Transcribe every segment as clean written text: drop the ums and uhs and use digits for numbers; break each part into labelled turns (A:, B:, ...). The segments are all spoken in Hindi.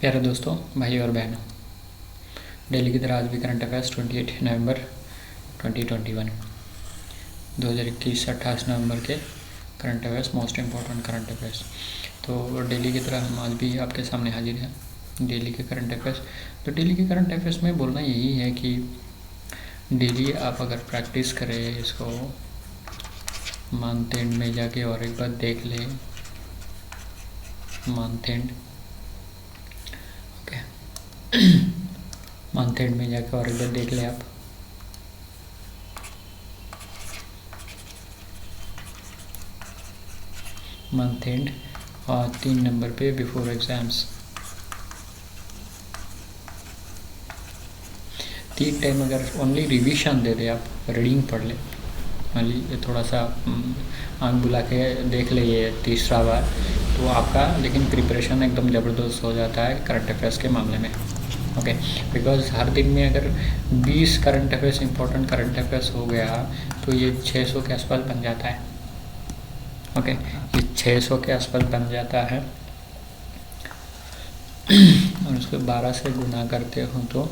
A: प्यारे दोस्तों, भाई और बहनों, डेली की तरह आज भी करंट अफेयर्स 28 नवंबर 2021 2021 28 नवंबर के current affairs, most important current affairs. तो डेली की तरह हम आज भी आपके सामने हाजिर हैं, डेली के करंट अफेयर्स। तो डेली के करंट अफेयर्स में बोलना यही है कि डेली आप अगर प्रैक्टिस करें, इसको मंथ एंड में जाके और एक बार देख लें, मंथ एंड मंथ एंड में जाकर और एक बार देख लें आप। मंथ एंड और 3 नंबर पे बिफोर एग्जाम्स 3 टाइम अगर ओनली रिवीजन दे दे, आप रीडिंग पढ़ ले, ओनली थोड़ा सा आँख बुला के देख ले ये तीसरा बार, तो आपका लेकिन प्रिपरेशन एकदम ज़बरदस्त हो जाता है करंट अफेयर्स के मामले में। ओके, बिकॉज हर दिन में अगर 20 current affairs, important current affairs हो गया तो ये 600 के आसपास बन जाता है। ओके, ये 600 के आसपास बन जाता है और उसको 12 से गुना करते हो तो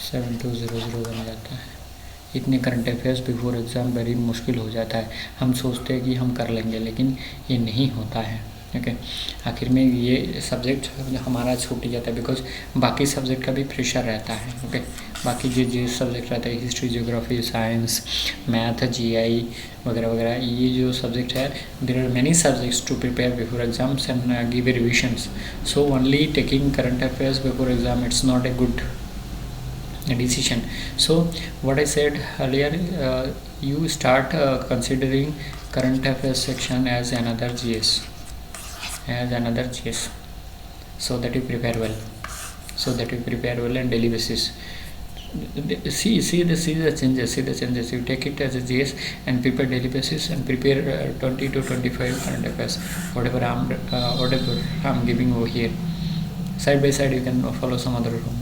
A: 7200 बन जाता है। इतने current affairs before exam very मुश्किल हो जाता है। हम सोचते हैं कि हम कर लेंगे, लेकिन ये नहीं होता है। ओके, आखिर में ये सब्जेक्ट हमारा छूट जाता है, बिकॉज बाकी सब्जेक्ट का भी प्रेशर रहता है। ओके, बाकी जो सब्जेक्ट रहता है, history, geography, science, math, GI वगैरह वगैरह, ये जो सब्जेक्ट है, there are many subjects to prepare before exams and give revisions. So only taking current affairs before exam, it's not a good decision. So what I said earlier, you start considering current affairs section as another GS, so that you prepare well, on daily basis. See the changes. You take it as a GS and prepare daily basis, and prepare 20 to 25 current affairs, whatever I'm giving over here. Side by side you can follow some other rule.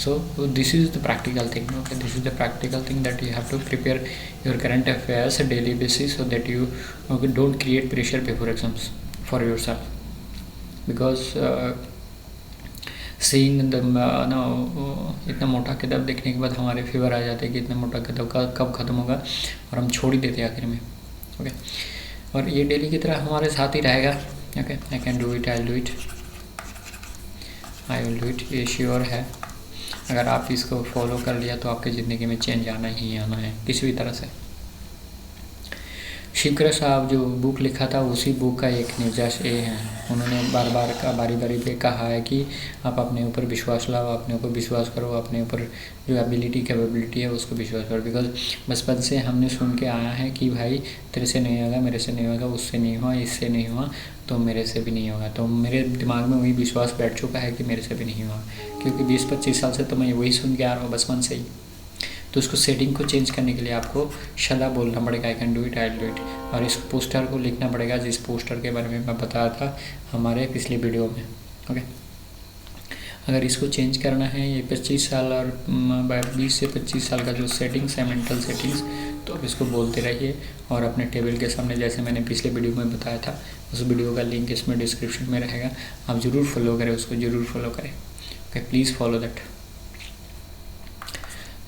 A: So this is the practical thing. Okay, this is the practical thing, that you have to prepare your current affairs on daily basis, so that you don't create pressure before exams for yourself. Because seeing the इतना मोटा किताब देखने के बाद हमारे फीवर आ जाते हैं कि इतना मोटा किताब कब ख़त्म होगा, और हम छोड़ ही देते हैं आखिर में। ओके, और ये डेली की तरह हमारे साथ ही रहेगा। Okay, I can do it, I will do it, ये श्योर है। अगर आप इसको फॉलो कर लिया तो आपकी ज़िंदगी में चेंज आना ही आना है, किसी भी तरह से। शिवकर साहब जो बुक लिखा था, उसी बुक का एक निर्देश ये है, उन्होंने बारी बारी पे कहा है कि आप अपने ऊपर विश्वास लाओ, अपने ऊपर विश्वास करो, अपने ऊपर जो एबिलिटी कैपेबिलिटी है उसको विश्वास करो। बिकॉज बचपन से हमने सुन के आया है कि भाई तेरे से नहीं होगा, मेरे से नहीं होगा, उससे नहीं हुआ, इससे नहीं हुआ, तो मेरे से भी नहीं होगा। तो मेरे दिमाग में वही विश्वास बैठ चुका है कि मेरे से भी नहीं हुआ, क्योंकि 20-25 साल से तो मैं वही सुन के आ रहा हूँ बचपन से ही। तो उसको सेटिंग को चेंज करने के लिए आपको शला बोलना पड़ेगा, आई can do it, I will do it. और इस पोस्टर को लिखना पड़ेगा, जिस पोस्टर के बारे में मैं बताया था हमारे पिछले वीडियो में। ओके, अगर इसको चेंज करना है, ये 25 साल और 20 से 25 साल का जो सेटिंग्स है, मेंटल सेटिंग्स, तो आप इसको बोलते रहिए। और अपने टेबल के सामने, जैसे मैंने पिछले वीडियो में बताया था, उस वीडियो का लिंक इसमें डिस्क्रिप्शन में रहेगा, आप ज़रूर फॉलो करें, उसको ज़रूर फॉलो करें। Okay, please follow that.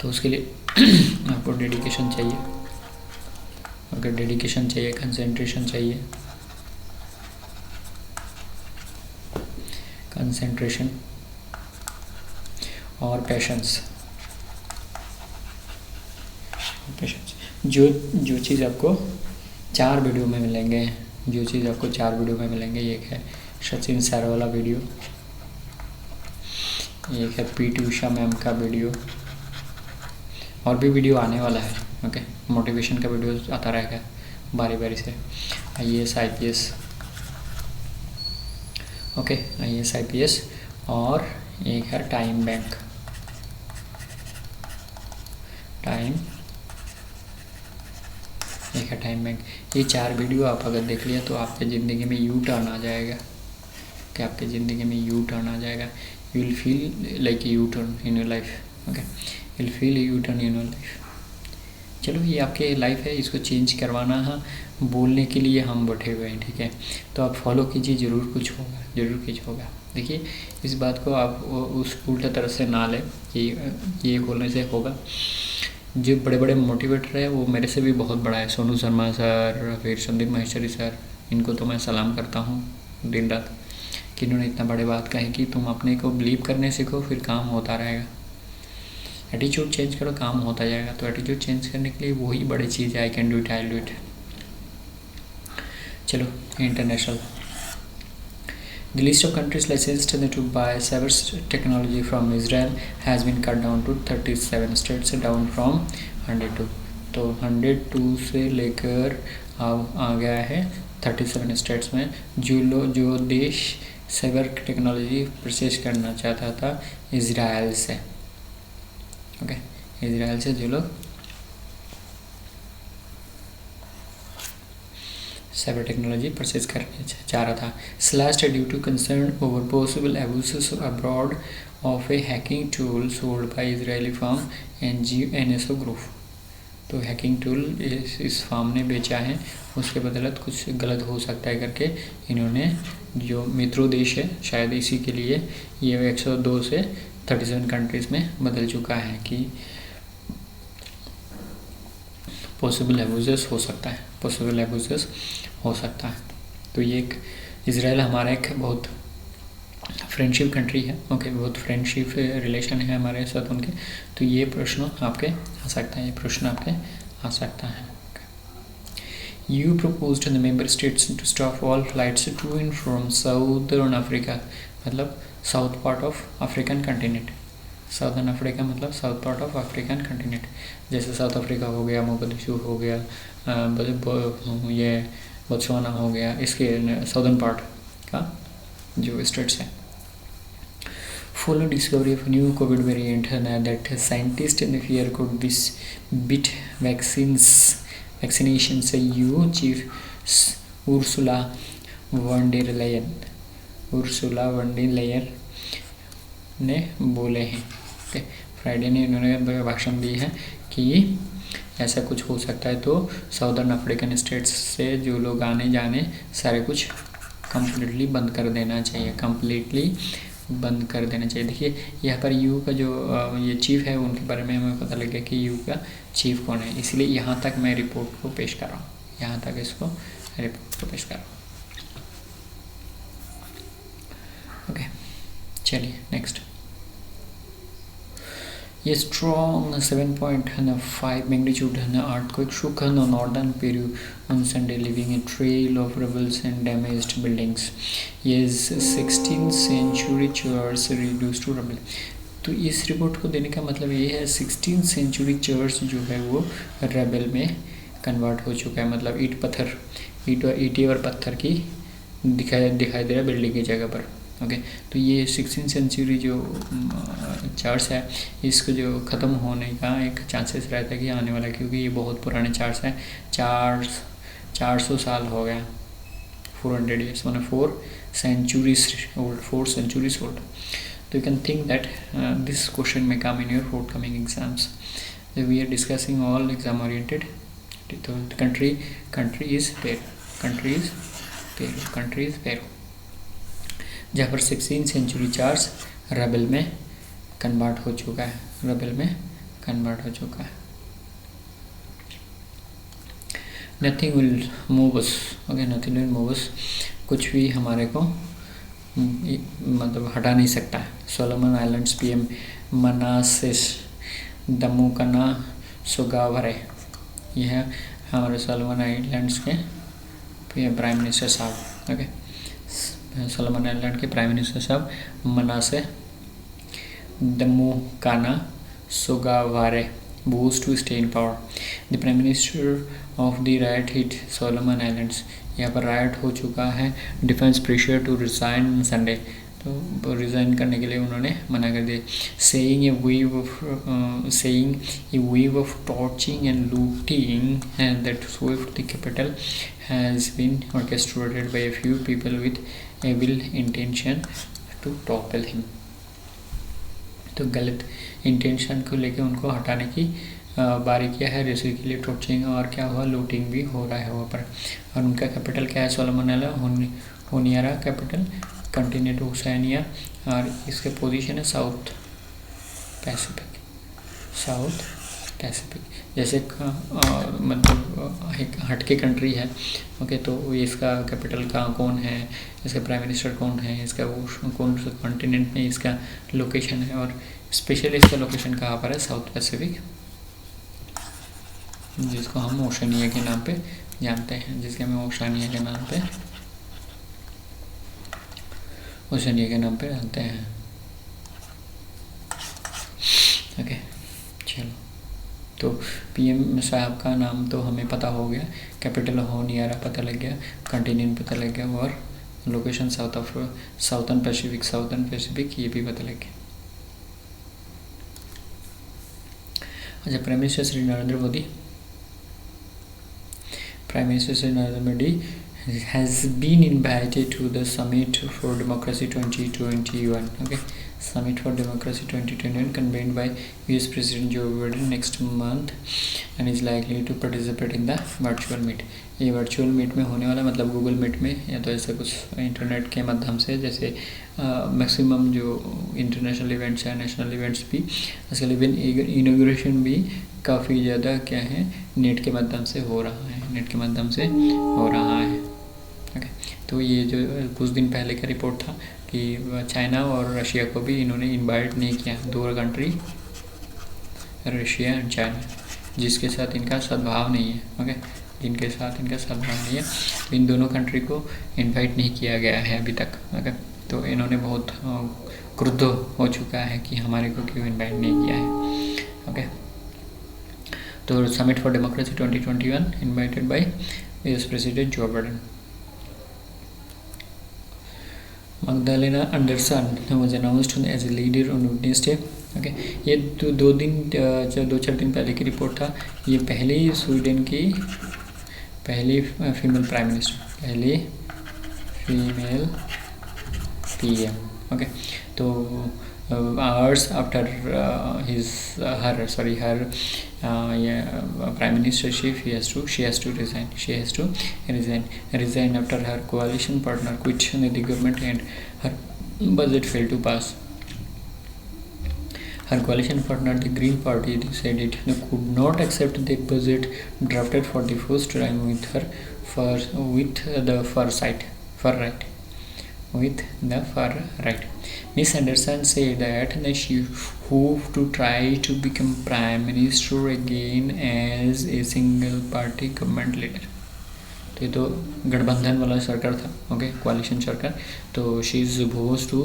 A: तो उसके लिए आपको डेडिकेशन चाहिए। अगर डेडिकेशन चाहिए, कंसंट्रेशन चाहिए, कंसंट्रेशन और पेशेंस। जो चीज़ आपको 4 वीडियो में मिलेंगे, एक है सचिन सर वाला वीडियो, एक है पीटी उषा मैम का वीडियो, और भी वीडियो आने वाला है। ओके, मोटिवेशन का वीडियो आता रहेगा बारी से। IAS IPS, okay, IAS IPS, और एक है टाइम बैंक, ये 4 वीडियो आप अगर देख लिया तो आपके ज़िंदगी में यू टर्न आ जाएगा, you will feel like U turn in your life. Okay, you'll feel a U-turn in your life. चलो ये आपके लाइफ है, इसको चेंज करवाना है, बोलने के लिए हम बैठे हुए हैं, ठीक है। तो आप फॉलो कीजिए, ज़रूर कुछ होगा, ज़रूर कुछ होगा। देखिए इस बात को आप उस उल्टा तरह से ना लें कि ये बोलने से होगा। जो बड़े बड़े मोटिवेटर है वो मेरे से भी बहुत बड़ा है, सोनू शर्मा सर, फिर संदीप महेश्वरी सर, इनको तो मैं सलाम करता हूँ दिन रात कि इन्होंने इतना बड़े बात कही कि तुम अपने को बिलीव करने सीखो, फिर काम होता रहेगा। एटीट्यूड चेंज करो, काम होता जाएगा। तो एटीट्यूड चेंज करने के लिए वही बड़ी चीज़ है, आई can do it, I do it. चलो international, the list of countries licensed to buy cyber technology from Israel has been cut down to 37 states, down from 102। तो 102 से लेकर आ गया है 37 स्टेट्स में। जो देश साइबर टेक्नोलॉजी परचेज करना चाहता था इजराइल से, ओके, इजराइल से जो लोग साइबर टेक्नोलॉजी परचेज करना चाह रहा था, slashed due to concern over possible abuses abroad of a hacking tool sold by Israeli firm NSO ग्रुप। तो हैकिंग टूल इस फर्म ने बेचा है, उसके बदलत कुछ गलत हो सकता है करके इन्होंने, जो मित्रों देश है शायद इसी के लिए ये 102 से 37 कंट्रीज़ में बदल चुका है कि पॉसिबल एब्यूजेस हो सकता है, पॉसिबल एब्यूजेस हो सकता है। तो ये एक इजराइल हमारा एक बहुत फ्रेंडशिप कंट्री है, ओके, बहुत फ्रेंडशिप रिलेशन है हमारे साथ उनके। तो ये प्रश्न आपके आ सकता है, ये प्रश्न आपके आ सकता है। You proposed the member states to stop all flights to and from southern Africa, मतलब south part of African continent. Southern Africa मतलब south part of African continent, जैसे साउथ अफ्रीका हो गया, मोगदिशु हो गया, ये बोत्सवाना हो गया, इसके साउदर्न पार्ट का जो स्टेट्स हैं। Follow discovery of new COVID variant that scientists fear could this beat vaccinations, EU Chief Ursula von der Leyen ने बोले हैं। ओके, फ्राइडे ने इन्होंने भाषण दी है कि ऐसा कुछ हो सकता है, तो साउदर्न अफ्रीकन स्टेट्स से जो लोग आने जाने सारे कुछ कम्प्लीटली बंद कर देना चाहिए, कम्प्लीटली बंद कर देना चाहिए। देखिए यहाँ पर यू का जो ये चीफ है उनके बारे में हमें पता लग गया कि यू का चीफ कौन है, इसलिए यहाँ तक मैं रिपोर्ट को पेश कर रहा हूँ, यहाँ तक इसको रिपोर्ट को पेश कर रहा हूँ। ओके, चलिए next. A strong 7.5 magnitude earthquake shook northern Peru on Sunday, leaving a trail of rubble and damaged buildings. Yes, 16th century church reduced to rubble. तो इस रिपोर्ट को देने का मतलब ये है 16th सेंचुरी चर्च जो है वो रेबल में कन्वर्ट हो चुका है, मतलब ईंट और पत्थर की दिखाई दे रहा है बिल्डिंग की जगह पर। ओके, तो ये 16th सेंचुरी जो चर्च है इसको जो ख़त्म होने का एक चांसेस रहता है कि आने वाला, क्योंकि ये बहुत पुराने चर्च है, 400 साल हो गया, 400 years, मैंने 4 centuries old। तो you can think that this question may come in your forthcoming exams. So we are discussing all exam oriented. तो country is Peru, जहाँ पर 16th सेंचुरी चर्च रेबल में कन्वर्ट हो चुका है, nothing will move us, okay, nothing will move us, कुछ भी हमारे को मतलब हटा नहीं सकता है। Solomon Islands PM Manasseh Damukana Sogavare, यह हमारे सोलोमन आइलैंड्स के प्राइम मिनिस्टर साहब, ओके, सोलोमन आइलैंड के प्राइम मिनिस्टर साहब Manasseh दमुकाना सुगावारे vows to stay in power. The Prime Minister of the riot hit Solomon Islands. यहाँ पर राइट हो चुका है, defence pressure to resign Sunday, तो रिज़ाइन करने के लिए उन्होंने मना कर दिया। saying a wave of torching and looting and that swept the capital has been orchestrated by a few people with evil intention to topple him. तो गलत इंटेंशन को लेके उनको हटाने की बारीकियाँ है बेसिकली टॉर्चरिंग और क्या हुआ लूटिंग भी हो रहा है वहाँ पर। और उनका कैपिटल क्या है सोलोमोनेला होनियारा कैपिटल कंटिनेंट ओशिनिया और इसके पोजीशन है साउथ पैसिफिक जैसे मतलब एक हटके कंट्री है। ओके तो इसका कैपिटल कहाँ कौन है, इसका प्राइम मिनिस्टर कौन है, इसका वो कौन सा कॉन्टिनेंट में इसका लोकेशन है और स्पेशली इसका लोकेशन कहाँ पर है साउथ पैसिफिक, जिसको हम ओशिनिया के नाम पे जानते हैं, ओशिनिया के नाम पे जानते हैं। ओके चलो तो पीएम साहब का नाम तो हमें पता हो गया, कैपिटल होनियारा पता लग गया, कॉन्टिनेंट पता लग गया और लोकेशन साउथर्न पैसिफिक ये भी पता लग गया। अच्छा prime minister Shri Narendra Modi has been invited to the Summit for Democracy 2021. Okay, Summit for Democracy 2021 convened by US President Joe Biden next month and is likely to participate in the virtual meet. ये वर्चुअल मीट में होने वाला मतलब गूगल मीट में या तो ऐसा कुछ इंटरनेट के माध्यम से, जैसे मैक्सिमम जो इंटरनेशनल इवेंट्स हैं नेशनल इवेंट्स भी आजकल इनॉग्रेशन भी काफ़ी ज़्यादा क्या है नेट के माध्यम से हो रहा है। ओके तो ये जो कुछ दिन पहले का रिपोर्ट था कि चाइना और रशिया को भी इन्होंने इनवाइट नहीं किया, दो कंट्री रशिया एंड चाइना जिसके साथ इनका सद्भाव नहीं है। ओके तो इन दोनों कंट्री को इनवाइट नहीं किया गया है अभी तक। ओके तो इन्होंने बहुत क्रुद्ध हो चुका है कि हमारे को क्यों इनवाइट नहीं किया है। ओके तो summit for democracy 2021 invited bye US president Joe Biden. Magdalena Anderson was announced as a leader on Wednesday. Okay ये दो चार दिन पहले की रिपोर्ट था। ये पहली स्वीडन की पहली फीमेल प्राइम मिनिस्टर, पहली फीमेल पीएम। ओके तो hours after her prime ministership she has to resign after her coalition partner quit the government and her budget failed to pass. Her coalition partner, the Green Party, decided they could not accept the budget drafted for the first time with the far right. Ms. Anderson said that she hoped to try to become prime minister again as a single party government leader. तो ये तो गठबंधन वाला सरकार था, ओके coalition सरकार। तो she is supposed to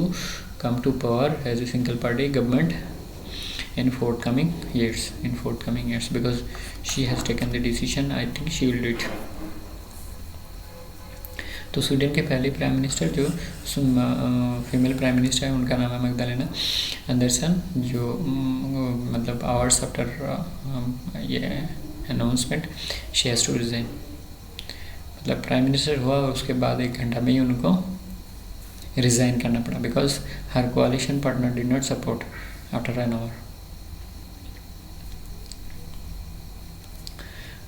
A: come to power as a single party government in forthcoming years because she has taken the decision. I think she will do it. तो स्वीडन के पहले प्राइम मिनिस्टर जो फीमेल प्राइम मिनिस्टर है उनका नाम है मैग्डालेना एंडरसन, जो मतलब आवर्स आफ्टर ये announcement she has to resign, मतलब प्राइम मिनिस्टर हुआ उसके बाद 1 घंटा में ही उनको रिज़ाइन करना पड़ा because her कोalition partner did not support after an hour.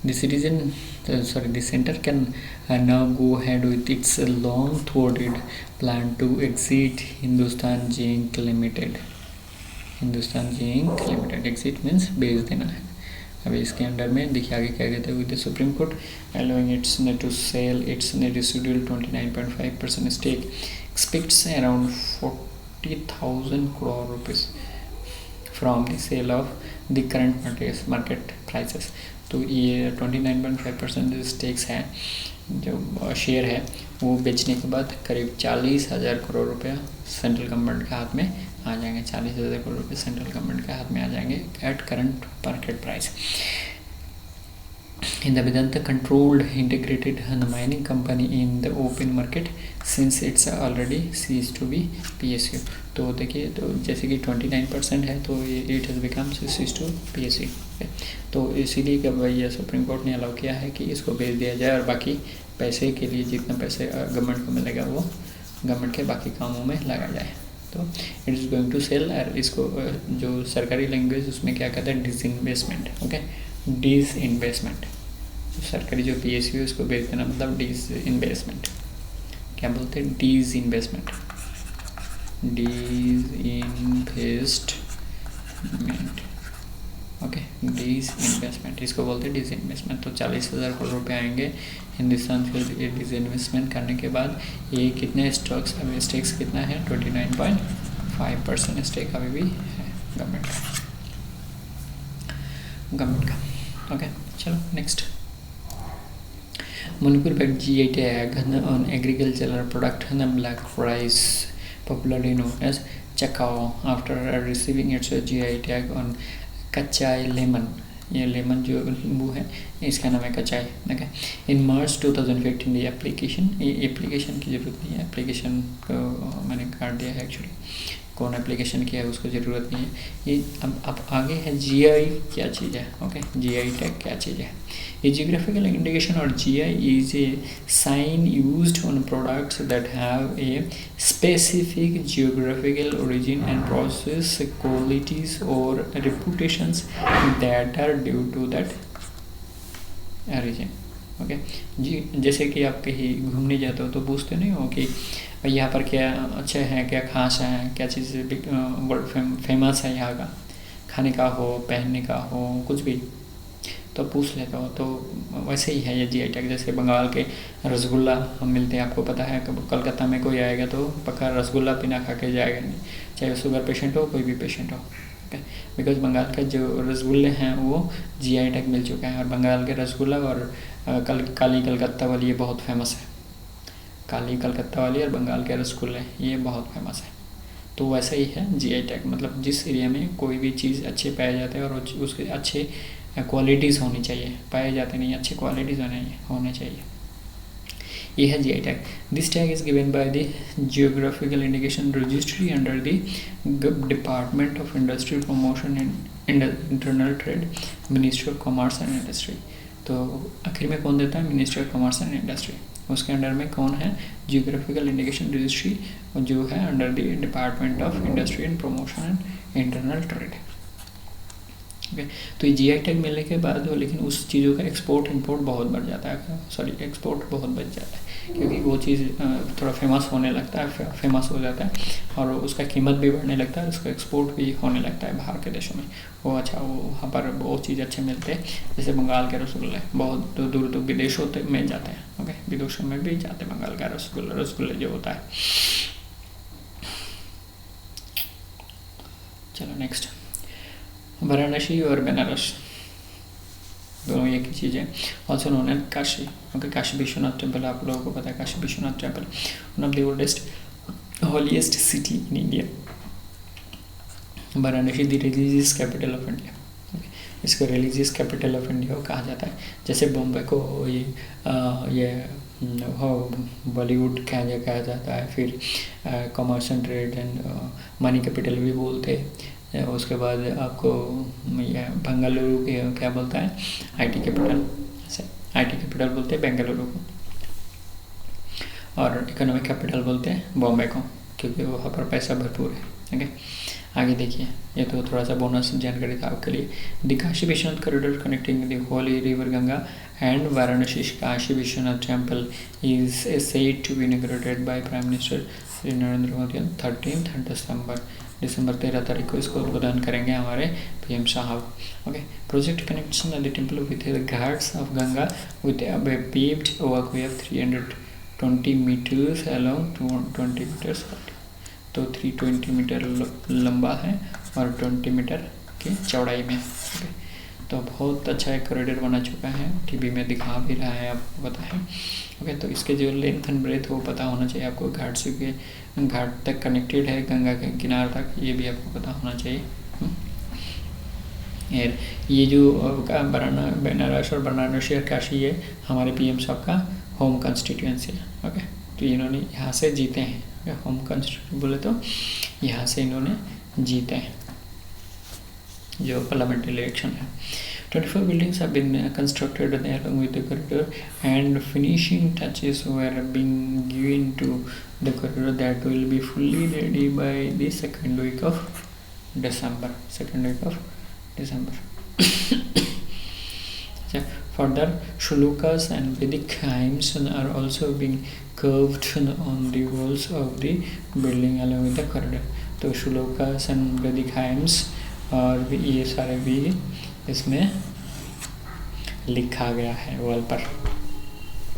A: The center can now go ahead with its long-thwarted plan to exit Hindustan Zinc Limited. Exit means बेच देना है. अभी इसके अंडर में देखिए आगे क्या कहते हैं. With the Supreme Court allowing its to sell its residual 29.5% stake, expects around 40,000 crore rupees from the sale of the current market prices. तो ये 29.5% स्टेक्स है जो शेयर है वो बेचने के बाद करीब 40,000 करोड़ रुपया सेंट्रल गवर्नमेंट के हाथ में आ जाएंगे. 40,000 करोड़ रुपये सेंट्रल गवर्नमेंट के हाथ में आ जाएंगे at current market price. In the Vedanta controlled integrated the mining company in the open market since it's already ceased to be PSU. तो देखिए तो जैसे कि 29% है तो it has become ceased to PSU. तो इसीलिए क्या भैया सुप्रीम कोर्ट ने अलाउ किया है कि इसको बेच दिया जाए और बाकी पैसे के लिए जितना पैसे गवर्नमेंट को मिलेगा वो गवर्नमेंट के बाकी कामों में लगा जाए. तो it is going to sell. और इसको जो सरकारी लैंग्वेज उसमें क्या कहते हैं, डिसइन्वेस्टमेंट। Okay, disinvestment. सरकारी जो PSU है उसको बेच देना मतलब डिसइन्वेस्टमेंट। क्या बोलते हैं, डिसइन्वेस्टमेंट, डिसइन्वेस्टमेंट। ओके, डिसइन्वेस्टमेंट इसको बोलते हैं डिसइन्वेस्टमेंट। तो 40,000 करोड़ रुपये आएंगे हिंदुस्तान से डिसइन्वेस्टमेंट करने के बाद। ये कितने स्टॉक्स, अभी स्टेक्स कितना है, 29.5% स्टेक अभी भी है गवर्नमेंट का। ओके, चलो next. Manipur bagged GI tag on agricultural product black rice, popularly known as chakao, after receiving its GI tag on Kachai lemon. ये लेमन जो नींबू है इसका नाम है कच्चाई। ओके, इन मार्च 2015 ये एप्लीकेशन की ज़रूरत नहीं है, एप्लीकेशन को मैंने काट दिया है एक्चुअली, कौन एप्लीकेशन किया है उसको ज़रूरत नहीं है। ये अब आगे है GI क्या चीज़ है। ओके, GI टैग क्या चीज़ है। ये जियोग्राफिकल इंडिकेशन और GI is a sign used on products that have a specific geographical origin and process qualities और reputations that are due to that origin. Okay जी, जैसे कि आप कहीं घूमने जाते हो तो पूछते नहीं हो कि भाई यहाँ पर क्या अच्छा है, क्या खास है, क्या चीज़ वर्ल्ड फेमस है यहाँ का, खाने का हो, पहनने का हो, कुछ भी तो पूछ लेते हो। तो वैसे ही है ये GI टैग। जैसे बंगाल के रसगुल्ला हम मिलते हैं, आपको पता है कलकत्ता में कोई आएगा तो पक्का रसगुल्ला बिना खा के जाएगा नहीं, चाहे शुगर पेशेंट हो, कोई भी पेशेंट हो। ओके, बिकॉज बंगाल के जो रसगुल्ले हैं वो GI टैग मिल चुका है। और बंगाल के रसगुल्ला और काली कलकत्ता वाली ये बहुत फेमस है। काली कलकत्ता वाली और बंगाल के रसगुल्ले ये बहुत फेमस है। तो वैसा ही है GI टैग, मतलब जिस एरिया में कोई भी चीज़ अच्छे पाए जाते हैं और उसके अच्छे क्वालिटीज़ होनी चाहिए, पाए जाते नहीं, अच्छी क्वालिटीज़ होने चाहिए, ये है GI tag. This tag is given by the geographical indication registry under the department of industry promotion and internal trade, ministry of commerce and industry. तो आखिर में कौन देता है, ministry of commerce and industry. उसके अंडर में कौन है, जियोग्राफिकल इंडिकेशन रजिस्ट्री जो है under the department of industry and promotion and internal trade. Okay, तो ये GI टैग मिलने के बाद लेकिन उस चीज़ों का एक्सपोर्ट इंपोर्ट बहुत बढ़ जाता है, एक्सपोर्ट बहुत बढ़ जाता है, क्योंकि वो चीज़ थोड़ा फेमस होने लगता है, फेमस हो जाता है और उसका कीमत भी बढ़ने लगता है, उसका एक्सपोर्ट भी होने लगता है बाहर के देशों में। वो अच्छा, वो वहाँ पर वो चीज़ अच्छे मिलते हैं, जैसे बंगाल के रसगुल्ले बहुत दूर दूर विदेशों में जाते हैं। ओके, विदेशों में भी जाते हैं बंगाल का रसगुल्ले जो होता है। चलो नेक्स्ट, वाराणसी और बनारस दोनों एक ही चीज़ है। Also known as Kashi. Okay, Kashi Vishwanath temple आप लोगों को पता है, Kashi Vishwanath temple one of the oldest holiest city in India. Varanasi the religious capital of India. इसको रिलीजियस कैपिटल ऑफ इंडिया कहा जाता है। जैसे बॉम्बे को ये बॉलीवुड कहा जाता है, फिर commerce and trade and money capital भी बोलते हैं। उसके बाद आपको ये बेंगलुरु के क्या बोलता है, IT कैपिटल, IT कैपिटल बोलते हैं बेंगलुरु को। और इकोनॉमिक कैपिटल बोलते हैं बॉम्बे को, क्योंकि वहाँ पर पैसा भरपूर है। ओके, आगे देखिए, ये तो थोड़ा सा बोनस जानकारी था आपके लिए। The Kashi Vishwanath corridor connecting the holy river Ganga and Varanasi Kashi Vishwanath temple is said to be inaugurated by prime minister Shri Narendra Modi on 13 December 13 तारीख को इसको उद्घाटन करेंगे हमारे PM साहब। Okay, project connects the temple with the ghats of Ganga with a paved walkway of 320 meters along 20 meters wide। तो 320 मीटर लंबा है और 20 मीटर की चौड़ाई में। ओके, तो बहुत अच्छा एक कॉरिडोर बना चुका है, TV में दिखा भी रहा है, आपको पता है। ओके, तो इसके जो लेंथ एंड ब्रेथ वो पता होना चाहिए आपको, घाट से के घाट तक कनेक्टेड है, गंगा के किनारे तक, ये भी आपको पता होना चाहिए। ये जो बनारस और वाराणसी और काशी है हमारे PM साहब का होम कॉन्स्टिट्यूएंसी है। ओके, तो इन्होंने यहाँ से जीते हैं, होम कॉन्स्टिट्यूएंसी बोले तो यहाँ से इन्होंने जीते हैं जो पार्लियामेंट्री इलेक्शन है। 24 buildings have been constructed along with the corridor, and finishing touches were being given to the corridor that will be fully ready by the second week of December. Further, shlokas and Vedic hymns are also being carved on the walls of the building along with the corridor. तो shlokas and Vedic hymns और ये सारे भी इसमें लिखा गया है वॉल पर।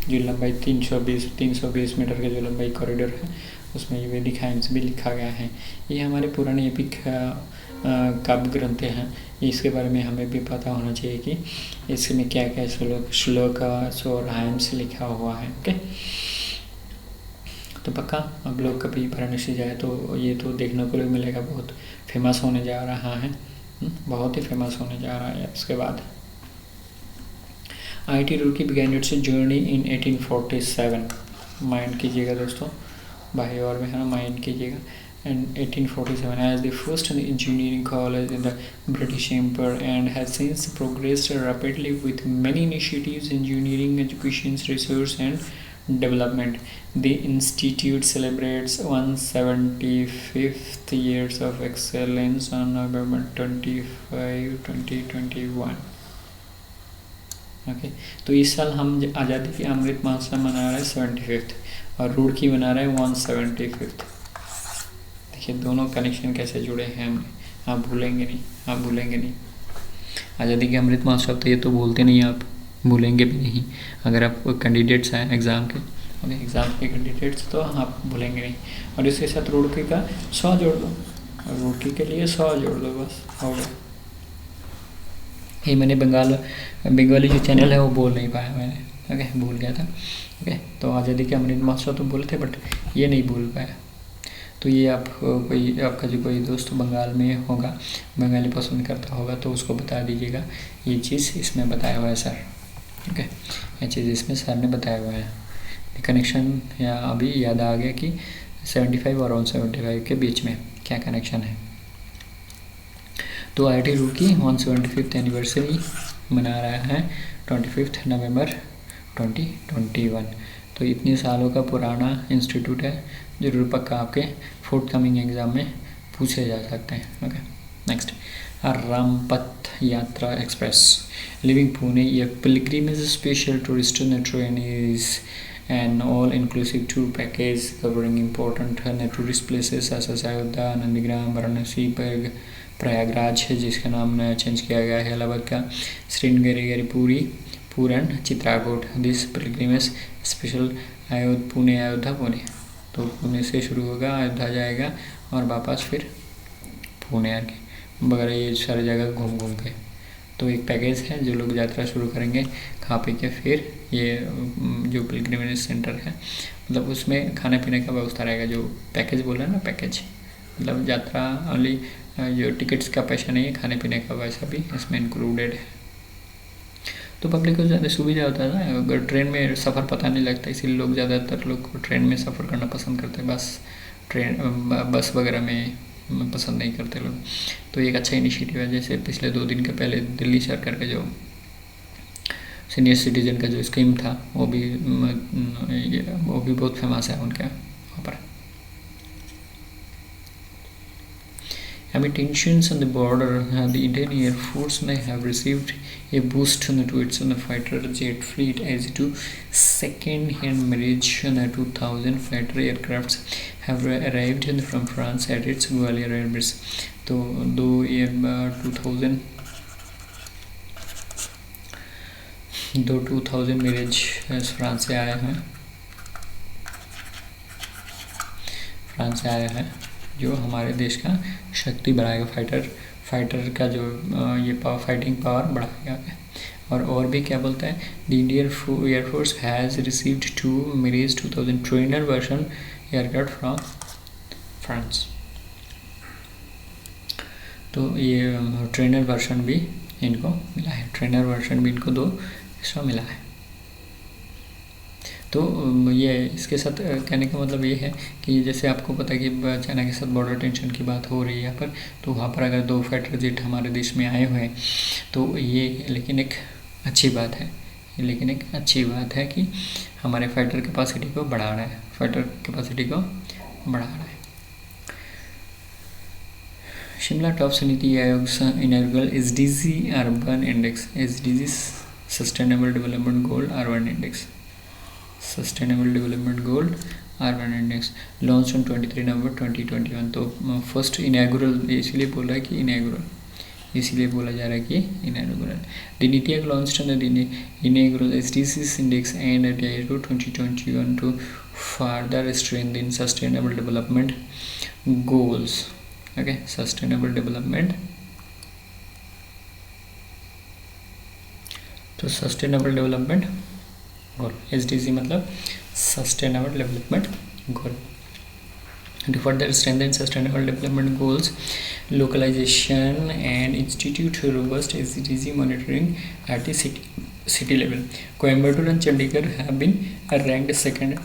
A: जो लंबाई 320 मीटर के जो लंबाई कॉरिडोर है उसमें ये वैदिक हाइम्स भी लिखा गया है। ये हमारे पुराने एपिक काव्य ग्रंथ हैं, इसके बारे में हमें भी पता होना चाहिए कि इसमें क्या क्या श्लोक और हाइम्स लिखा हुआ है। ओके, तो पक्का अब लोग कभी वाराणसी जाए तो ये तो देखने को मिलेगा, बहुत फेमस होने जा रहा है, बहुत ही फेमस होने जा रहा है। इसके बाद IIT Roorkee began its journey in 1847। Mind कीजिएगा दोस्तों, बाई और में है ना, माइंड कीजिएगा। And 1847 as the first engineering college in the British Empire, and has since progressed rapidly with many initiatives in engineering education, research and development. The institute celebrates 175th years of excellence on November 25, 2021। Okay, तो इस साल हम आज़ादी की अमृत महोत्सव मना रहे हैं 75th, और रुड़की मना रहे हैं 175th। देखिए दोनों कनेक्शन कैसे जुड़े हैं हमने, आप भूलेंगे नहीं। आज़ादी के अमृत महोत्सव तो ये तो भूलते नहीं, आप भूलेंगे भी नहीं। अगर आप कैंडिडेट्स हैं एग्ज़ाम के, एग्ज़ाम के कैंडिडेट्स, तो आप भूलेंगे नहीं। और इसके साथ रुड़की का 100 जोड़ दो, और रुड़की के लिए 100 जोड़ दो, बस हो गया। ये मैंने बंगाली जो चैनल है वो बोल नहीं पाया मैंने, ओके, भूल गया था। ओके, तो आज़ादी के अमृत महोत्सव तो बोले थे, बट ये नहीं भूल पाया। तो ये आपका जो कोई दोस्त बंगाल में होगा, बंगाली पसंद करता होगा, तो उसको बता दीजिएगा ये चीज़ इसमें बताया हुआ है सर। ओके, ये चीज़ इसमें सर ने बताया हुआ है। कनेक्शन या अभी याद आ गया कि 75 और 175 के बीच में क्या कनेक्शन है। तो IIT रुड़की 175th एनिवर्सरी मना रहा है 25 नवंबर 2021। तो इतने सालों का पुराना इंस्टीट्यूट है, जरूर पक्का आपके फोर्थ कमिंग एग्ज़ाम में पूछे जा सकते हैं। ओके, नेक्स्ट, रामपथ यात्रा एक्सप्रेस लिविंग पुणे, ये pilgrimage special tourist train is an all-inclusive tour package covering important tourist places such as Ayodhya, Nandigram, Varanasi, Prayagraj है जिसका नाम चेंज किया गया है, इलाहाबाद का Sringeri, Puran, Chitrakoot. This pilgrimage special Ayodhya Pune, तो पुणे से शुरू होगा, अयोध्या जाएगा और वापस फिर पुणे आके वगैरह ये सारी जगह घूम के। तो एक पैकेज है जो लोग यात्रा शुरू करेंगे खा पी के, फिर ये जो पिलग्रिमेज सेंटर है मतलब उसमें खाने पीने का व्यवस्था रहेगा। जो पैकेज बोला है ना, पैकेज मतलब यात्रा ओनली, जो टिकट्स का पैसा नहीं है, खाने पीने का पैसा भी इसमें इंक्लूडेड है। तो पब्लिक को ज़्यादा सुविधा होता है ना, अगर ट्रेन में सफ़र पता नहीं लगता, इसीलिए लोग ज़्यादातर लोग ट्रेन में सफ़र करना पसंद करते हैं, बस वगैरह में पसंद नहीं करते लोग। तो एक अच्छा इनिशिएटिव है। जैसे पिछले 2 दिन के पहले दिल्ली सरकार का जो सीनियर सिटीजन का जो स्कीम था वो भी बहुत फेमस है उनके वहाँ पर। Amid tensions on the border, the Indian Air Force may have received a boost to its fighter jet fleet as to second-hand marriage 2000 fighter aircrafts have arrived from France at its Gwalior airbase। तो 2000 मिरेज फ्रांस से आया है, जो हमारे देश का शक्ति बढ़ाएगा, फाइटर का जो ये फाइटिंग पावर बढ़ाएगा। और भी क्या बोलता है, the Indian air force has received 2 mirage 2000 trainer version aircraft from France. तो ये ट्रेनर वर्जन भी इनको मिला है, 2 एक्स्ट्रा मिला है। तो ये इसके साथ कहने का मतलब ये है कि जैसे आपको पता है कि चाइना के साथ बॉर्डर टेंशन की बात हो रही है यहाँ पर, तो वहाँ पर अगर 2 फाइटर जेट हमारे देश में आए हुए हैं तो ये लेकिन एक अच्छी बात है, लेकिन एक अच्छी बात है कि हमारे फाइटर कैपेसिटी को बढ़ा रहा है, फाइटर कैपेसिटी को बढ़ा रहा है। Shimla tops NITI Aayog inaugural SDG urban index, SDG sustainable development goal urban index, sustainable development goal urban index launch on 23 नवंबर 2021। तो फर्स्ट इनॉग्रल इसलिए बोल रहा है कि इनॉग्रल, इसलिए बोला जा रहा है कि inaugural. The NITI Aayog launched on the inaugural SDGs index and DISCO 2021 to further strengthen sustainable development goals. Okay, sustainable development, तो सस्टेनेबल डेवलपमेंट गोल, SDG मतलब sustainable development goal. To further strengthen sustainable development goals, localization and institute robust SDG monitoring at the city level. Coimbatore and Chandigarh have been ranked second,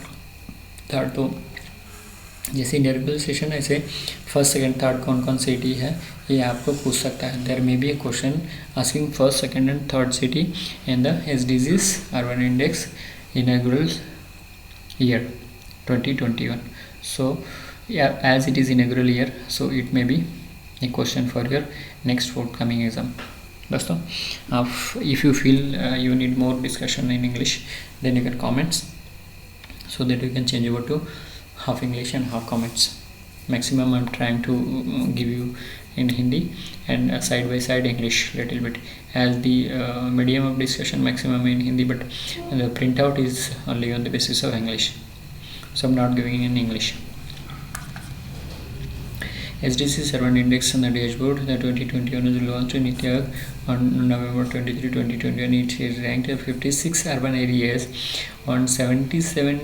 A: third। तो जैसे इनॉग्रल सेशन ऐसे फर्स्ट सेकंड थर्ड कौन कौन सिटी है ये आपको पूछ सकता है। There may be a question asking first second and third city in the SDGs urban index inaugural year 2021। So as it is inaugural year, so it may be a question for your next forthcoming exam. दोस्तों, if you feel you need more discussion in English, then you can comments so that you can change over to half English and half comments. Maximum I'm trying to give you in Hindi and side by side English little bit, as the medium of discussion maximum in Hindi, but the printout is only on the basis of English, so I'm not giving in English. SDGs Urban Index on the dashboard, the 2021 is launched in Niti Aayog on November 23, 2021. It is ranked at 56 urban areas on 77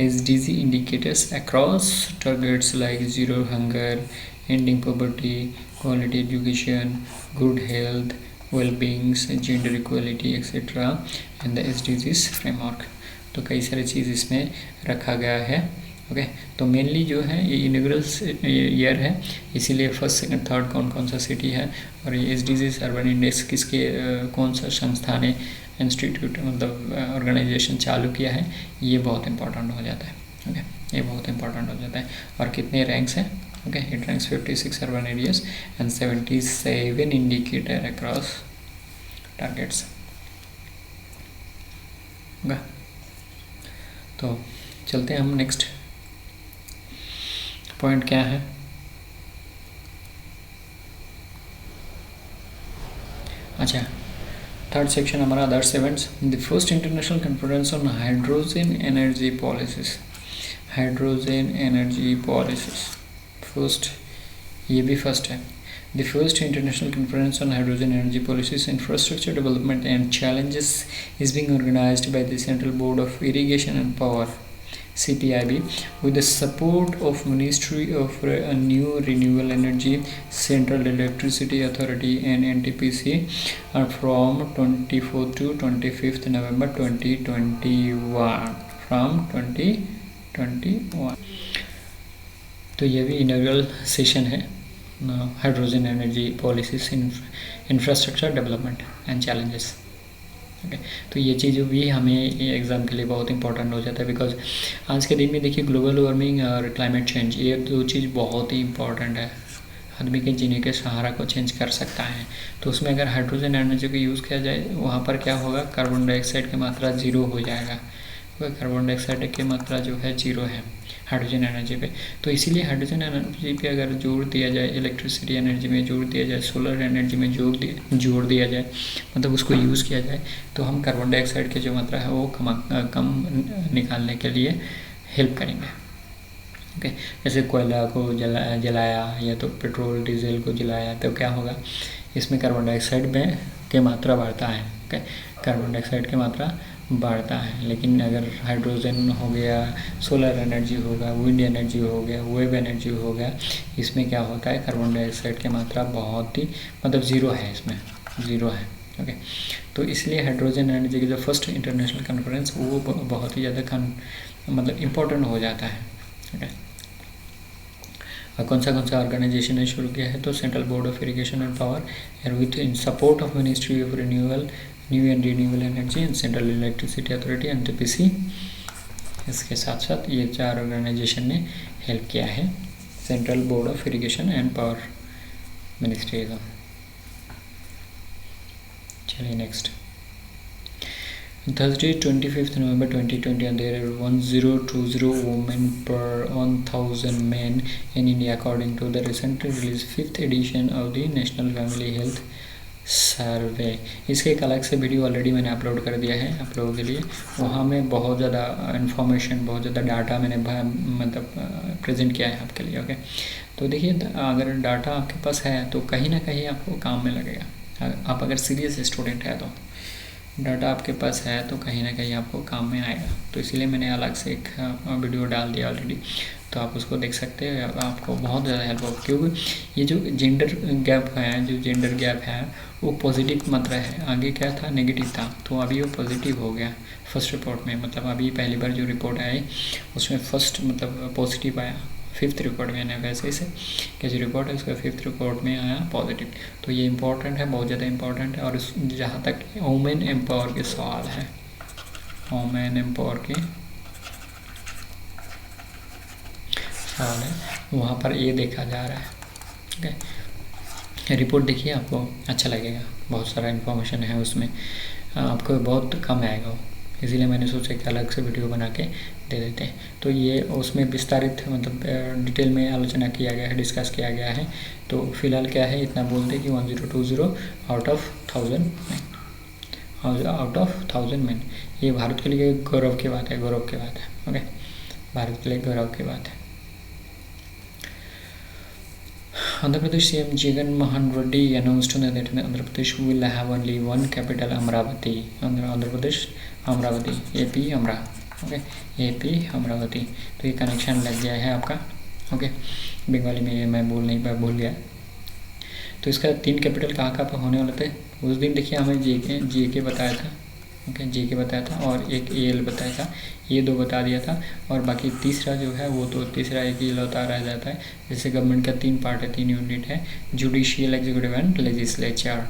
A: SDG indicators across targets like zero hunger, ending poverty, quality education, good health, well-being, gender equality, etc. and the SDGs framework. तो कई सारी चीज़ इसमें रखा गया है। ओके, तो मेनली जो है ये इनॉग्रल ईयर है, इसीलिए फर्स्ट सेकंड थर्ड कौन कौन सा सिटी है और ये SDGs अर्बन इंडेक्स किसके कौन सा संस्था ने इंस्टीट्यूट मतलब ऑर्गेनाइजेशन चालू किया है, ये बहुत इंपॉर्टेंट हो जाता है। ओके, ये बहुत इंपॉर्टेंट हो जाता है। और कितने रैंक्स हैं? Okay, it ranks 56 urban areas and 77 indicator across targets. Okay, तो चलते हैं हम नेक्स्ट पॉइंट क्या है। अच्छा, थर्ड सेक्शन हमारा others events. The first international conference on hydrogen energy policies, hydrogen energy policies first, ये भी फर्स्ट है। The first international conference on hydrogen energy policies infrastructure development and challenges is being organised by the central board of irrigation and power CPIB with the support of Ministry of New Renewable Energy, Central Electricity Authority and NTPC from 24th to 25th November 2021 from 2021। तो ये भी इनॉग्रल सेशन है hydrogen energy policies infrastructure development and challenges. Okay, तो ये चीज़ भी हमें एग्ज़ाम के लिए बहुत इंपॉर्टेंट हो जाता है, बिकॉज आज के दिन में देखिए ग्लोबल वार्मिंग और क्लाइमेट चेंज, ये दो चीज़ बहुत ही इंपॉर्टेंट है, आदमी के जीने के सहारा को चेंज कर सकता है। तो उसमें अगर हाइड्रोजन एनर्जी को यूज़ किया जाए, वहाँ पर क्या होगा, कार्बन डाइऑक्साइड की मात्रा ज़ीरो हो जाएगा। कार्बन डाइऑक्साइड की मात्रा जो है ज़ीरो है हाइड्रोजन एनर्जी पे। तो इसीलिए हाइड्रोजन एनर्जी पे अगर जोर दिया जाए, इलेक्ट्रिसिटी एनर्जी में जोर दिया जाए, सोलर एनर्जी में जोर दिया जाए, मतलब उसको यूज़ किया जाए, तो हम कार्बन डाइऑक्साइड की जो मात्रा है वो कम निकालने के लिए हेल्प करेंगे। ओके, जैसे कोयला को जलाया या तो पेट्रोल डीजल को जलाया तो क्या होगा, इसमें कार्बन डाइऑक्साइड की मात्रा बढ़ता है। ओके, कार्बन डाइऑक्साइड की मात्रा बढ़ता है। लेकिन अगर हाइड्रोजन हो गया, सोलर एनर्जी होगा, विंड एनर्जी हो गया, वेव एनर्जी हो गया, इसमें क्या होता है, कार्बन डाइऑक्साइड की मात्रा बहुत ही मतलब ज़ीरो है, इसमें ज़ीरो है। ओके। तो इसलिए हाइड्रोजन एनर्जी की जो फर्स्ट इंटरनेशनल कॉन्फ्रेंस वो बहुत ही ज़्यादा मतलब इम्पोर्टेंट हो जाता है। ओके। कौन सा ऑर्गेनाइजेशन ने शुरू किया है? तो central board of irrigation and power and with in support of ministry of new and renewable energy and central electricity authority NTPC. इसके साथ साथ ये 4 ऑर्गेनाइजेशन ने हेल्प किया है central board of irrigation and power ministry का। चलिए next. Thursday 25th November 2020 and there are 1020 women per 1000 men in India according to the recently released 5th edition of the National Family Health सर्वे। इसके एक अलग से वीडियो ऑलरेडी मैंने अपलोड कर दिया है आप लोगों के लिए। वहाँ में बहुत ज़्यादा इन्फॉर्मेशन, बहुत ज़्यादा डाटा मैंने मतलब प्रेजेंट किया है आपके लिए। ओके। तो देखिए, अगर डाटा आपके पास है तो कहीं ना कहीं आपको काम में लगेगा। आप अगर सीरियस स्टूडेंट है तो डाटा आपके पास है तो कहीं ना कहीं आपको काम में आएगा। तो इसीलिए मैंने अलग से एक वीडियो डाल दिया ऑलरेडी, तो आप उसको देख सकते हैं, आपको बहुत ज़्यादा हेल्प होगा। क्योंकि ये जो जेंडर गैप है वो पॉजिटिव मात्रा है। आगे क्या था? नेगेटिव था, तो अभी वो पॉजिटिव हो गया फर्स्ट रिपोर्ट में। मतलब अभी पहली बार जो रिपोर्ट आई उसमें फर्स्ट मतलब पॉजिटिव आया। 5th रिपोर्ट में वैसे से क्या जो रिपोर्ट है उसका 5th रिपोर्ट में आया पॉजिटिव। तो ये इम्पोर्टेंट है, बहुत ज़्यादा इम्पोर्टेंट है। और जहाँ तक वुमेन एम्पावर के सवाल है, वुमेन एम्पावर के सवाल है, वहाँ पर ये देखा जा रहा है। ओके। रिपोर्ट देखिए, आपको अच्छा लगेगा, बहुत सारा इन्फॉर्मेशन है उसमें, आपको बहुत कम आएगा वो। इसीलिए मैंने सोचा कि अलग से वीडियो बना के दे देते हैं। तो ये उसमें विस्तारित मतलब डिटेल में आलोचना किया गया है, डिस्कस किया गया है। तो फिलहाल क्या है, इतना बोलते हैं कि 1020 आउट ऑफ 1000 मैन। ये भारत के लिए गौरव की बात है, गौरव की बात है। ओके, भारत के लिए गौरव की बात है। Andhra Pradesh CM Jagan Mohan Reddy announced that Andhra Pradesh will have only one capital, Amravati. Andhra Pradesh Amaravati, AP अमरा। Okay, AP Amaravati. तो ये कनेक्शन लग गया है आपका। ओके, बंगाली में मैं भूल गया। तो इसका 3 कैपिटल कहाँ पर होने वाले थे उस दिन देखिए, हमें JK बताया था। ओके, JK बताया था और एक AL बताया था, ये 2 बता दिया था। और बाकी तीसरा जो है वो तो तीसरा एक ही लौता रह जाता है। जैसे गवर्नमेंट का 3 पार्ट है, 3 यूनिट है, जुडिशियल, एग्जीक्यूटिव एंड लेजिस्लेचर।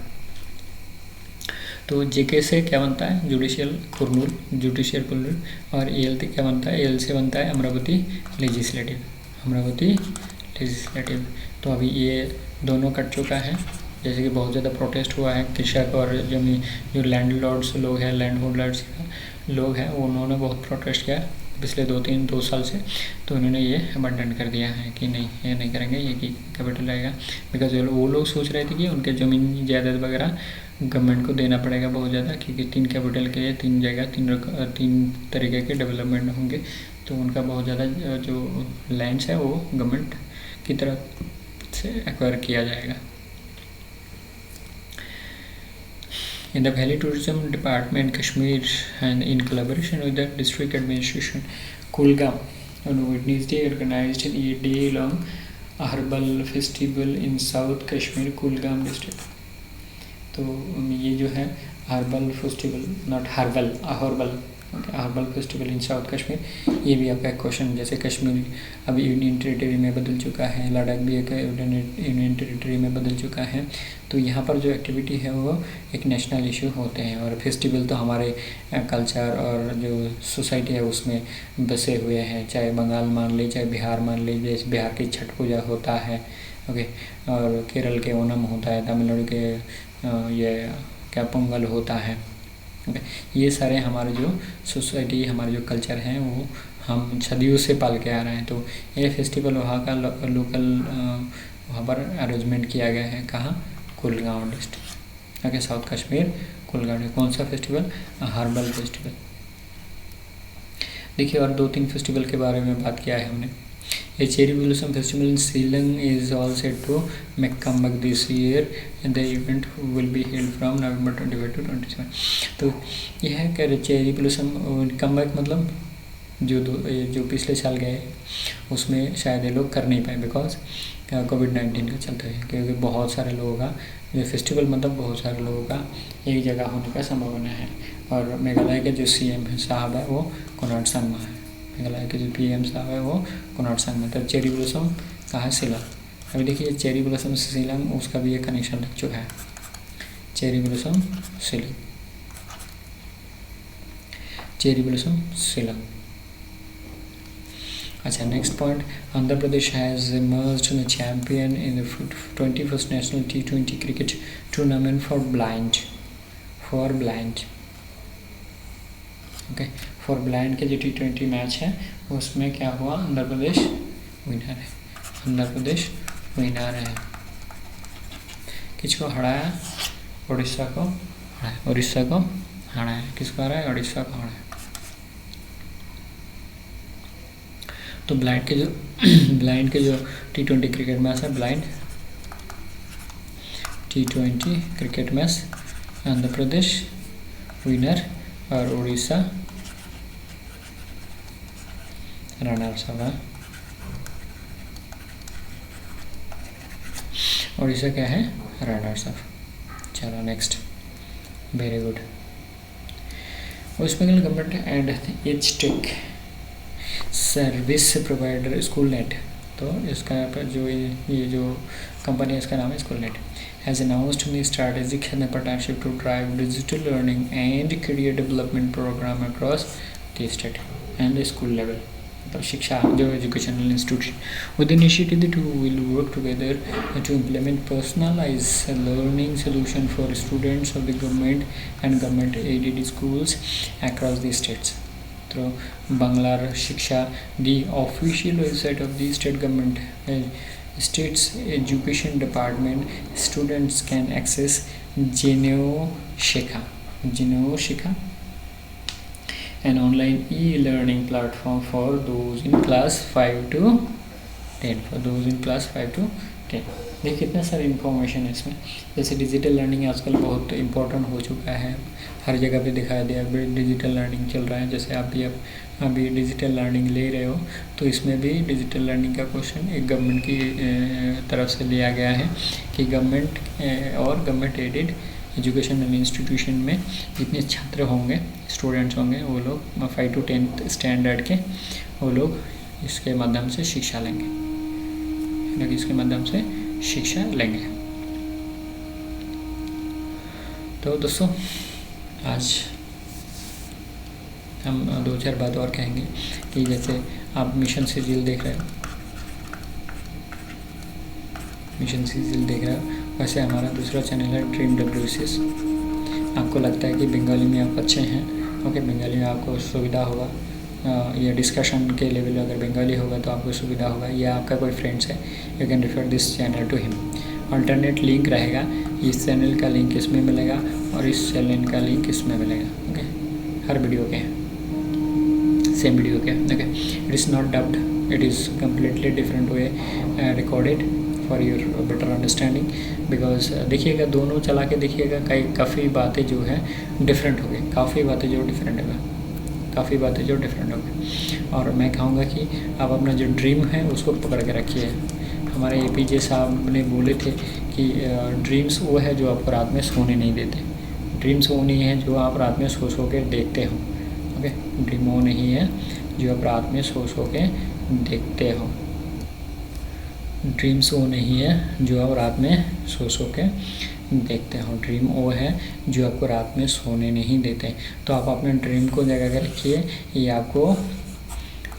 A: तो JK से क्या बनता है? जुडिशियल कुरनूल। और AL से क्या बनता है? AL से बनता है अमरावती लेजिस्लेटिव। तो अभी ये दोनों कट चुका है। जैसे कि बहुत ज़्यादा प्रोटेस्ट हुआ है, कृषक और जो लैंडलॉर्ड्स लोग हैं, लैंड होल्डर्स लोग हैं, उन्होंने बहुत प्रोटेस्ट किया पिछले 2 साल से। तो उन्होंने ये अबंडन कर दिया है कि नहीं, ये नहीं करेंगे, ये की कैपिटल रहेगा। बिकॉज वो लोग सोच रहे थे कि उनके ज़मीन जायदाद वगैरह गवर्नमेंट को देना पड़ेगा बहुत ज़्यादा, क्योंकि 3 कैपिटल के लिए 3 जगह 3 तरीके के डेवलपमेंट होंगे। तो उनका बहुत ज़्यादा जो लैंड्स है वो गवर्नमेंट की तरफ से एक्वायर किया जाएगा। In the Valley Tourism Department, Kashmir, and in collaboration with the District Administration, Kulgam, on Wednesday organized a day-long herbal festival in South Kashmir, Kulgam district. तो ये जो है herbal festival, not herbal, herbal festival in south Kashmir, ये भी आपका क्वेश्चन। जैसे कश्मीर अभी यूनियन टेरिटरी में बदल चुका है, लद्दाख भी एक यूनियन टेरिटरी में बदल चुका है। तो यहाँ पर जो एक्टिविटी है वो एक नेशनल इशू होते हैं, और फेस्टिवल तो हमारे कल्चर और जो सोसाइटी है उसमें बसे हुए हैं। चाहे बंगाल मान ली, चाहे बिहार मान ली, जैसे बिहार की छठ पूजा होता है। ओके, और केरल के ओणम होता है, तमिलनाडु के ये क्या पोंगल होता है। ओके, ये सारे हमारे जो सोसाइटी, हमारे जो कल्चर हैं वो हम सदियों से पाल के आ रहे हैं। तो ये फेस्टिवल वहाँ का लोकल वहाँ पर अरेंजमेंट किया गया है। कहाँ? Kulgam district. Okay, south Kashmir, Kulgam. कौन सा फेस्टिवल? Herbal festival. देखिए, और 2-3 फेस्टिवल के बारे में बात किया है हमने। A cherry blossom festival in Shillong is all set to make comeback this year, and the event will be held from November 25 to 27। तो यह है कि चेरी ब्लॉसम कमबैक मतलब जो पिछले साल गए उसमें शायद ये लोग कर नहीं पाए, बिकॉज कोविड-19 का चलता है, क्योंकि बहुत सारे लोगों का ये फेस्टिवल मतलब बहुत सारे लोगों का एक जगह होने का संभावना है। और मेघालय के जो CM साहब है वो कोनराड संगमा है, मेघालय के जो PM साहब है वो कोनराड संगमा। तो चेरी ब्लॉसम कहाँ है? शिलांग। अभी देखिए चेरी ब्लॉसम से शिलांग उसका भी एक कनेक्शन लग चुका है, cherry blossom Shillong, cherry blossom Shillong. अच्छा, next point, Andhra Pradesh has emerged the champion in the 21st National T20 Cricket Tournament for blind। Okay, for blind के जो T20 मैच है उसमें क्या हुआ? आंध्र प्रदेश विनर है, आंध्र प्रदेश विनर है। किसको हराया? उड़ीसा को हराया, उड़ीसा को हराया। किसको हराया? उड़ीसा को हराया। तो ब्लाइंड के जो T20 क्रिकेट मैच है, blind T20 cricket match, Andhra Pradesh winner और उड़ीसा रनर्स अप। उड़ीसा क्या है? Runners up. चलो next, very good. West Bengal government and H tech service provider Schoolnet, तो इसका पर जो ये जो कंपनी है इसका नाम है स्कूलनेट, has announced the strategic partnership to drive digital learning and career development program across the state and the school level। तो शिक्षा जो educational institution with the initiative the two will work together to implement personalized learning solution for students of the government and government aided schools across the states। तो बांग्लार शिक्षा the official website of the state government state's education department students can access Geneo Shikha, an online e-learning platform for those in class 5 to 10, for those in class 5 to 10। देखिए कितना सारी इन्फॉर्मेशन है इसमें। जैसे डिजिटल लर्निंग आजकल बहुत इम्पोर्टेंट हो चुका है, हर जगह पे दिखाया दिया डिजिटल लर्निंग चल रहा है। जैसे आप भी अभी डिजिटल लर्निंग ले रहे हो तो इसमें भी डिजिटल लर्निंग का क्वेश्चन एक गवर्नमेंट की तरफ से लिया गया है कि गवर्नमेंट और गवर्नमेंट एडेड एजुकेशनल इंस्टीट्यूशन में जितने छात्र होंगे, स्टूडेंट्स होंगे, वो लोग 5 to 10 स्टैंडर्ड के वो लोग इसके माध्यम से शिक्षा लेंगे, इसके माध्यम से शिक्षा लेंगे। तो दोस्तों आज हम 2-4 बात और कहेंगे कि जैसे आप मिशन सिजिल देख रहे हो, वैसे हमारा दूसरा चैनल है ड्रीम WCS। आपको लगता है कि बंगाली में आप अच्छे हैं, ओके, बंगाली में आपको सुविधा होगा, या डिस्कशन के लेवल अगर बंगाली होगा तो आपको सुविधा होगा, या आपका कोई फ्रेंड्स है, you can refer this channel to him. Alternate link रहेगा, इस चैनल का लिंक इसमें मिलेगा और इस चैनल का लिंक इसमें मिलेगा, ओके, हर वीडियो के सेम वीडियो के, okay. It is not dubbed, it is completely different way recorded for your better understanding. Because देखिएगा, दोनों चला के देखिएगा, काफ़ी बातें जो है डिफरेंट हो गई, काफ़ी बातें जो डिफरेंट हो गई। और मैं कहूँगा कि आप अपना जो ड्रीम है उसको पकड़ के रखिए। हमारे APJ साहब ने बोले थे कि ड्रीम्स वो है जो आपको रात में सोने नहीं देते, ड्रीम्स वो नहीं है जो आप रात में सो के देखते हो, ओके, ड्रीम वो नहीं है जो आप रात में सो के देखते हो, ड्रीम्स वो नहीं है जो आप रात में सो के देखते हो, ड्रीम वो है जो आपको रात में सोने नहीं देते। तो आप अपने ड्रीम को जगह कर रखिए, ये आपको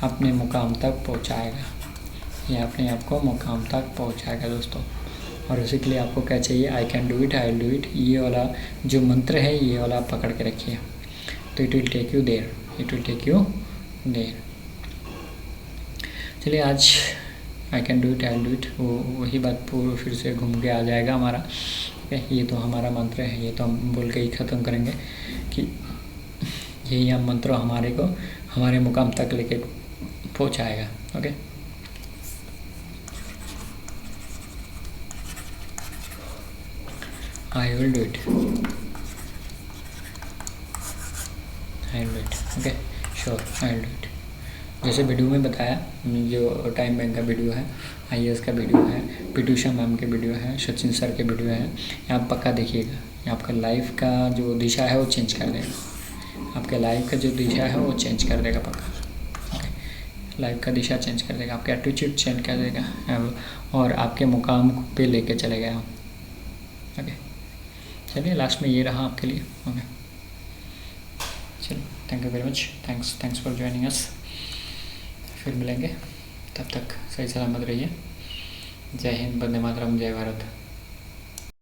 A: अपने मुकाम तक पहुंचाएगा, ये अपने आप को मुकाम तक पहुंचाएगा दोस्तों। और उसी के लिए आपको क्या चाहिए? आई can do it, I will do it, ये वाला जो मंत्र है ये वाला आप पकड़ के रखिए, तो it will take you there, चलिए आज I can do it, I will do it, वही बात पूरा फिर से घूम के आ जाएगा हमारा, ये तो हमारा मंत्र है, ये तो हम बोल के ही ख़त्म करेंगे कि यही हम मंत्र हमारे को हमारे मुकाम तक लेके पहुंचाएगा, okay. I will do it, okay, sure, I will do it. जैसे वीडियो में बताया, जो टाइम बैंक का वीडियो है, IAS का वीडियो है, पीटूषा मैम के वीडियो है, सचिन सर के वीडियो है, आप पक्का देखिएगा। ये आपका लाइफ का जो दिशा है वो चेंज कर देगा। आपके लाइफ का जो दिशा है वो चेंज कर देगा पक्का। ओके, लाइफ का दिशा चेंज कर देगा, आपका एटीट्यूड चेंज कर देगा और आपके मुकाम पे लेके चलेगा। ओके, चलिए लास्ट में ये रहा आपके लिए। ओके, चलिए, thank you very much, thanks for joining us. फिर मिलेंगे, तब तक सही सलामत रहिए। जय हिंद, वंदे मातरम, जय भारत।